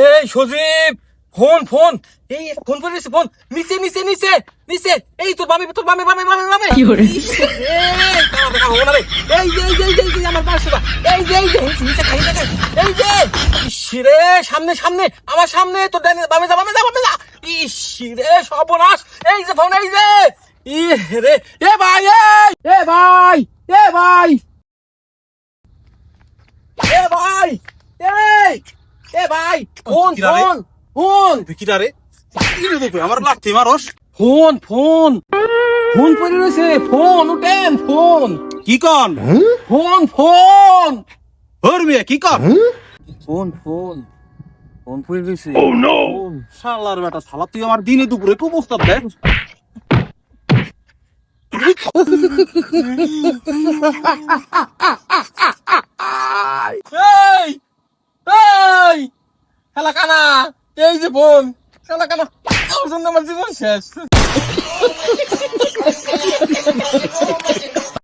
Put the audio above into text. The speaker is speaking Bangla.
এই সজীব, ফোন ফোন, এই ফোন করে দিছে, ফোন নিচে নিচে নিচে নিচে, এই তোর বামে তোর বামে বামে বামে বামে কি করে এই যে এই যে এই যে এই যে আমার পাশে, এই যে এই যে নিচে খাই দেখে, এই যে ইসরে সামনে সামনে আমার সামনে, তোর ডানে বামে যা বামে যা বামে যা, ইসরে সর্বনাশ, এই যে ফোন, এই যে ই রে, এ ভাই এ ভাই এ ভাই এ ভাই এই এ ভাই, ফোন ফোন ফোন কিরারে আমার লাথি মারস ফোন ফোন ফোন পড়ে রয়েছে, ফোন উঠেন, ফোন কি কন ফোন ফোন হরমিয়া কি কন ফোন ফোন ফোন পড়ে রয়েছে। শালার বেটা, শালা তুই আমার দিনে দুপুরে খুব প্রস্তাব দেয়। এই এই খেলা কানা, এই যে ফোন খেলা কানা, আমার জন্য আমার জীবন শেষ।